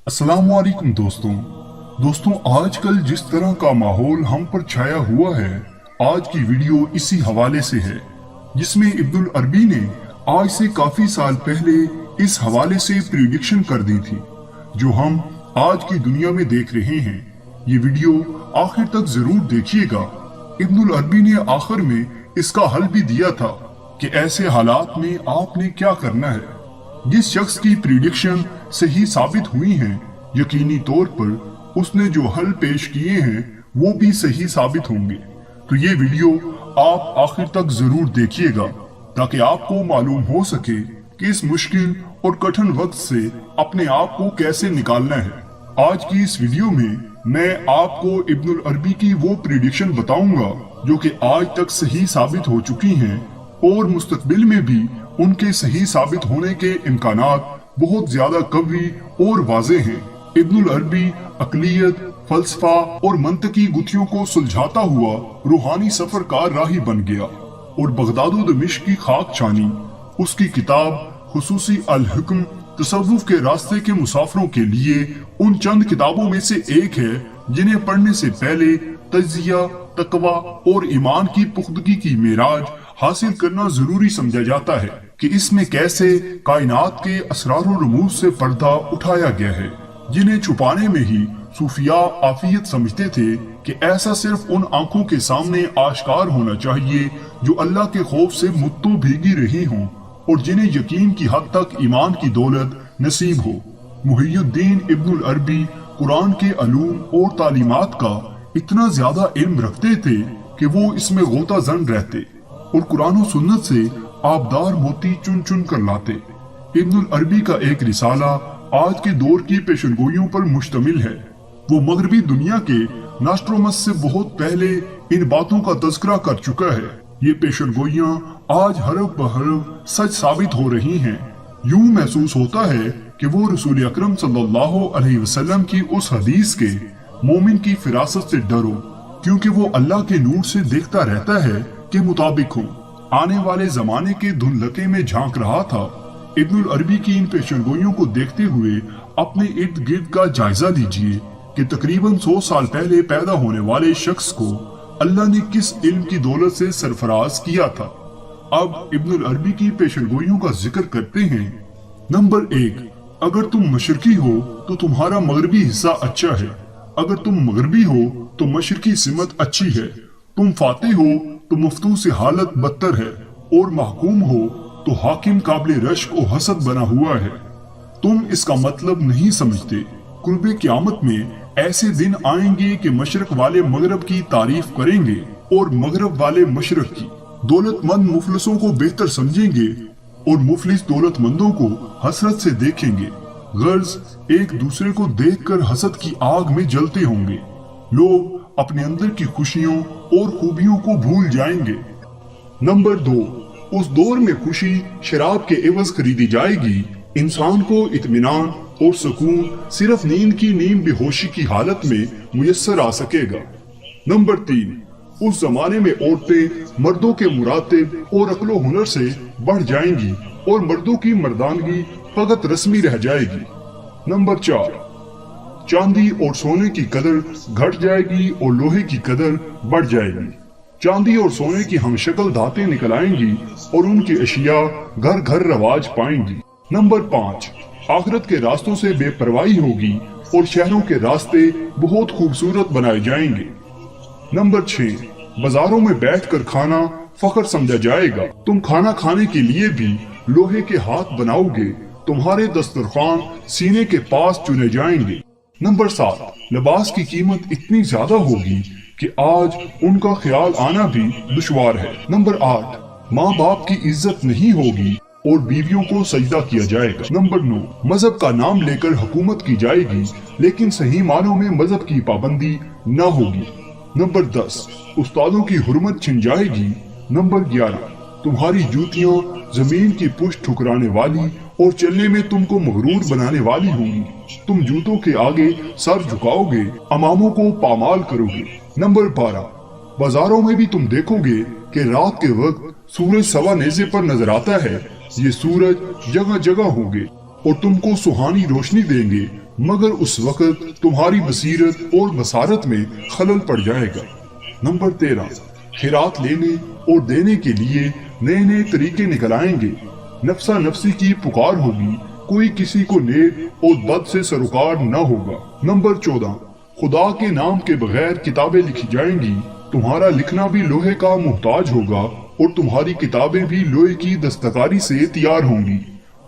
अस्सलाम वालेकुम दोस्तों आजकल जिस तरह का माहौल हम पर छाया हुआ है, आज की वीडियो इसी हवाले से है, जिसमें इब्नुल अरबी ने आज से काफी साल पहले इस हवाले से प्रिडिक्शन कर दी थी, जो हम आज की दुनिया में देख रहे हैं। ये वीडियो आखिर तक जरूर देखिएगा। इब्नुल अरबी ने आखिर में इसका हल भी दिया था कि ऐसे हालात में आपने क्या करना है। जिस शख्स की प्रिडिक्शन सही साबित हुई हैं, यकीनी तौर पर उसने जो हल पेश किए हैं वो भी सही साबित होंगे। तो ये वीडियो आप आखिर तक जरूर देखिएगा ताकि आपको मालूम हो सके कि इस मुश्किल और कठिन वक्त से अपने आप को कैसे निकालना है। आज की इस वीडियो में मैं आपको इब्नुल अरबी की वो प्रिडिक्शन बताऊंगा जो कि आज तक सही साबित हो चुकी हैं और मुस्तकबिल में भी उनके सही साबित होने के इम्कानात बहुत ज्यादा कवी और वाज़े हैं। इब्नुल अरबी अक़लियत, फलसफा और मंतकी गुत्थियों को सुलझाता हुआ रूहानी सफर का राही बन गया और बगदाद व दमिश्क की खाक छानी। उसकी किताब खुसूसी अल हुक्म तसव्वुफ के रास्ते के मुसाफिरों के लिए उन चंद किताबों में से एक है जिन्हें पढ़ने से पहले तज़किया, तकवा और ईमान की पुख्तगी की मेराज हासिल करना जरूरी समझा जाता है कि इसमें कैसे कायनात के असरार और रमूज से पर्दा उठाया गया है, जिन्हें छुपाने में ही सूफिया आफियत समझते थे कि ऐसा सिर्फ उन आंखों के सामने आश्कार होना चाहिए जो अल्लाह के खौफ से मुत्तो भीगी रही हों और जिन्हें यकीन की हद तक ईमान की दौलत नसीब हो। मुहियुद्दीन इब्नुल अरबी कुरान के अलूम और तालीमात का इतना ज्यादा इल्म रखते थे कि वो इसमें गोता जन रहते और कुरान और सुन्नत से आबदार मोती चुन चुन कर लाते। इब्नुल अरबी का एक रिसाला आज के दौर की पेशनगोइयों पर मुश्तमिल है। वो मगरबी दुनिया के नास्ट्रोमस से बहुत पहले इन बातों का तज़किरा कर चुका है। ये पेशनगोइयां आज हरफ बहरफ सच साबित हो रही हैं। यूं महसूस होता है कि वो रसूल अकरम सल्लल्लाहु अलैहि वसल्लम की उस हदीस के मोमिन की फिरासत से डरो, क्योंकि वो अल्लाह के नूर से देखता रहता है के मुताबिक हो। आने वाले जमाने के धुंधलके में झांक रहा था। इब्नुल अरबी की इन पेशनगोइयों को देखते हुए अपने इर्द गिर्द का जायजा लीजिए कि तकरीबन 100 साल पहले पैदा होने वाले शख्स को अल्लाह ने किस इल्म की दौलत से सरफराज किया था। अब इब्नुल अरबी की पेशनगोइयों का जिक्र करते हैं। नंबर 1, अगर तुम मशरकी हो तो तुम्हारा मगरबी हिस्सा अच्छा है। अगर तुम मगरबी हो तो मशरकी सिमत अच्छी है। तुम फातेह हो तो मफ्तू से हालत बदतर है और महकूम हो तो हाकिम काबिल रश्क और हसद बना हुआ है। तुम इसका मतलब नहीं समझते। कुर्बे क़यामत में ऐसे दिन आएंगे कि मशरक वाले मगरब की तारीफ करेंगे और मगरब वाले मशरक की। दौलतमंद मुफलिसों को बेहतर समझेंगे और मुफलिस दौलतमंदों को हसरत से देखेंगे। गर्ज एक दूसरे को देखकर हसद की आग में जलते होंगे। लोग अपने अंदर की खुशियों और खूबियों को भूल जाएंगे। नंबर 2, उस दौर में खुशी शराब के एवज खरीदी जाएगी। इंसान को इत्मीनान और सुकून सिर्फ नींद की नीम बेहोशी की हालत में मुयस्सर आ सकेगा। नंबर 3, उस जमाने में औरतें मर्दों के मुरातिब और अक्लो हुनर से बढ़ जाएंगी और मर्दों की मर्दानगी फकत रस्मी रह जाएगी। नंबर 4, चांदी और सोने की कदर घट जाएगी और लोहे की कदर बढ़ जाएगी। चांदी और सोने की हम शक्ल धातें निकल आएंगी और उनकी अशिया घर घर रवाज पाएंगी। नंबर 5, आखिरत के रास्तों से बेपरवाही होगी और शहरों के रास्ते बहुत खूबसूरत बनाए जाएंगे। नंबर 6, बाजारों में बैठकर खाना फख्र समझा जाएगा। तुम खाना खाने के लिए भी लोहे के हाथ बनाओगे। तुम्हारे दस्तरखान सीने के पास चुने जाएंगे। नंबर 7, लिबास की कीमत इतनी ज्यादा होगी कि आज उनका ख्याल आना भी दुश्वार है। नंबर 8, माँ बाप की इज्जत नहीं होगी और बीवियों को सजदा किया जाएगा। नंबर 9, मजहब का नाम लेकर हुकूमत की जाएगी लेकिन सही मानों में मजहब की पाबंदी न होगी। नंबर 10, उस्तादों की हुर्मत छिन जाएगी। नंबर 11, तुम्हारी जूतियाँ जमीन की पुष्ट ठुकराने वाली और चलने में तुमको मगरूर बनाने वाली होंगी। तुम जूतों के आगे सर झुकाओगे, अमामों को पामाल करोगे। नंबर 12, बाजारों में भी तुम देखोगे कि रात के वक्त सूरज सवा नेज़े पर नजर आता है। ये सूरज जगह जगह होंगे और तुमको सुहानी रोशनी देंगे مگر اس وقت تمہاری بصیرت اور بصارت میں خلل پڑ جائے گا۔ نمبر 13، خیرات لینے اور دینے کے لیے نئے نئے طریقے نکل آئیں گے، نفسا نفسی کی پکار ہوگی، کوئی کسی کو نیک اور بد سے سروکار نہ ہوگا۔ نمبر 14، خدا کے نام کے بغیر کتابیں لکھی جائیں گی، تمہارا لکھنا بھی لوہے کا محتاج ہوگا اور تمہاری کتابیں بھی لوہے کی دستکاری سے تیار ہوں گی۔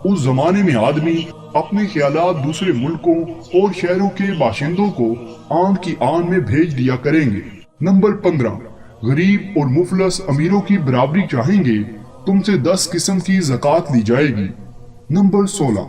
اس زمانے میں آدمی اپنے خیالات دوسرے ملکوں اور شہروں کے باشندوں کو آن کی آن میں بھیج دیا کریں گے۔ نمبر 15، غریب اور مفلس امیروں کی برابری چاہیں گے، تم سے 10 قسم کی زکوٰۃ لی جائے گی۔ نمبر 16،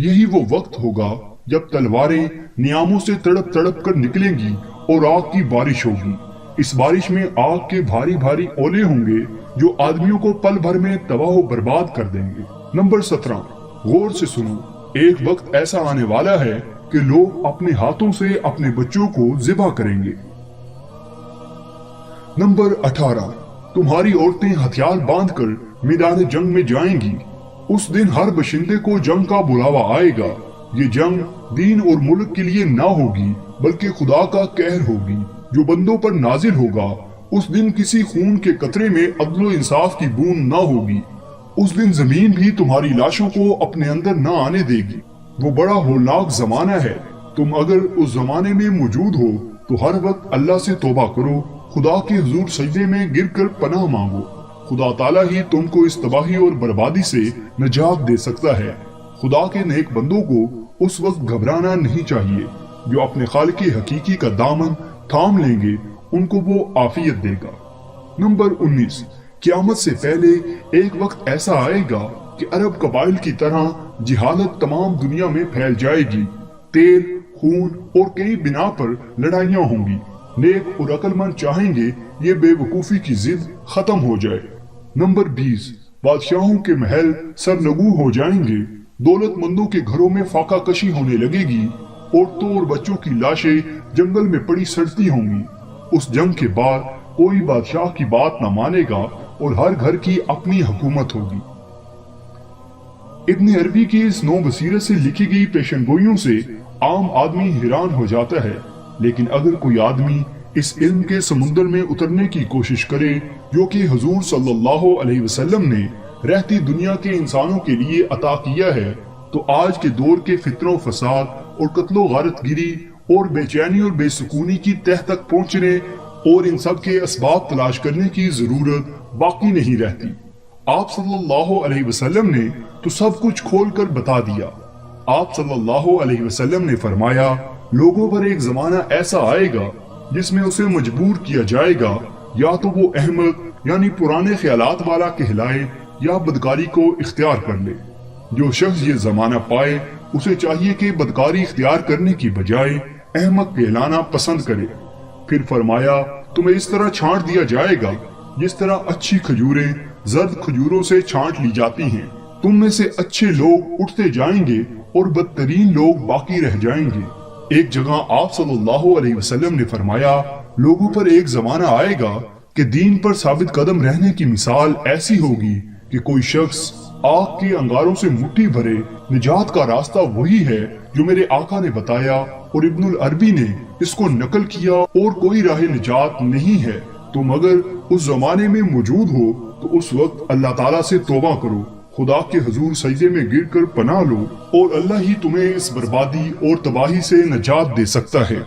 یہی وہ وقت ہوگا جب تلواریں نیاموں سے تڑپ تڑپ کر نکلیں گی اور آگ کی بارش ہوگی، اس بارش میں آگ کے بھاری بھاری اولے ہوں گے جو آدمیوں کو پل بھر میں تباہ و برباد کر دیں گے۔ نمبر 17، غور سے سنو، ایک وقت ایسا آنے والا ہے کہ لوگ اپنے ہاتھوں سے اپنے بچوں کو ذبح کریں گے۔ نمبر 18، تمہاری عورتیں ہتھیار باندھ کر میدان جنگ میں جائیں گی، اس دن ہر باشندے کو جنگ کا بلاوا آئے گا، یہ جنگ دین اور ملک کے لیے نہ ہوگی بلکہ خدا کا قہر ہوگی جو بندوں پر نازل ہوگا۔ اس دن کسی خون کے قطرے میں عدل و انصاف کی بوند نہ ہوگی، اس دن زمین بھی تمہاری لاشوں کو اپنے اندر نہ آنے دے گی۔ وہ بڑا ہولناک زمانہ ہے، تم اگر اس زمانے میں موجود ہو تو ہر وقت اللہ سے توبہ کرو، خدا کے حضور سجدے میں گر کر پناہ مانگو، خدا تعالیٰ ہی تم کو اس تباہی اور بربادی سے نجات دے سکتا ہے۔ خدا کے نیک بندوں کو اس وقت گھبرانا نہیں چاہیے، جو اپنے خالق حقیقی کا دامن تھام لیں گے ان کو وہ عافیت دے گا۔ نمبر 19، قیامت سے پہلے ایک وقت ایسا آئے گا کہ عرب قبائل کی طرح جہالت تمام دنیا میں پھیل جائے گی، تیل، خون اور کئی بنا پر لڑائیاں ہوں گی، نیک اور عقل مند چاہیں گے یہ بے وقوفی کی ضد ختم ہو جائے۔ نمبر 20، بادشاہوں کے محل سرنگو ہو جائیں گے، دولت مندوں کے گھروں میں فاقہ کشی ہونے لگے گی، عورتوں اور بچوں کی لاشیں جنگل میں پڑی سڑتی ہوں گی۔ اس جنگ کے بعد کوئی بادشاہ کی بات نہ مانے گا اور ہر گھر کی اپنی حکومت ہوگی۔ ابن عربی کی اس نو بصیرت سے لکھی گئی پیشن گوئیوں سے عام آدمی حیران ہو جاتا ہے، لیکن اگر کوئی آدمی اس علم کے سمندر میں اترنے کی کوشش کرے جو کہ حضور صلی اللہ علیہ وسلم نے رہتی دنیا کے انسانوں کے لیے عطا کیا ہے، تو آج کے دور کے فتنہ و فساد اور قتل و غارت گری اور بے چینی اور بے سکونی کی تہ تک پہنچنے اور ان سب کے اسباب تلاش کرنے کی ضرورت باقی نہیں رہتی۔ آپ صلی اللہ علیہ وسلم نے تو سب کچھ کھول کر بتا دیا۔ آپ صلی اللہ علیہ وسلم نے فرمایا، لوگوں پر ایک زمانہ ایسا آئے گا جس میں اسے مجبور کیا جائے گا یا تو وہ احمق یعنی پرانے خیالات والا کہلائے یا بدکاری کو اختیار کر لے۔ جو شخص یہ زمانہ پائے اسے چاہیے کہ بدکاری اختیار کرنے کی بجائے احمق کہلانا پسند کرے۔ پھر فرمایا، تمہیں اس طرح چھانٹ دیا جائے گا جس طرح اچھی کھجوریں زرد کھجوروں سے چھانٹ لی جاتی ہیں، تم میں سے اچھے لوگ اٹھتے جائیں گے اور بدترین لوگ باقی رہ جائیں گے۔ ایک جگہ آپ صلی اللہ علیہ وسلم نے فرمایا، لوگوں پر ایک زمانہ آئے گا کہ دین پر ثابت قدم رہنے کی مثال ایسی ہوگی کہ کوئی شخص آگ کے انگاروں سے مٹھی بھرے، نجات کا راستہ وہی ہے جو میرے آقا نے بتایا اور ابن العربی نے اس کو نقل کیا، اور کوئی راہ نجات نہیں ہے۔ تم اگر اس زمانے میں موجود ہو تو اس وقت اللہ تعالیٰ سے توبہ کرو، خدا کے حضور سجدے میں گر کر پناہ لو، اور اللہ ہی تمہیں اس بربادی اور تباہی سے نجات دے سکتا ہے۔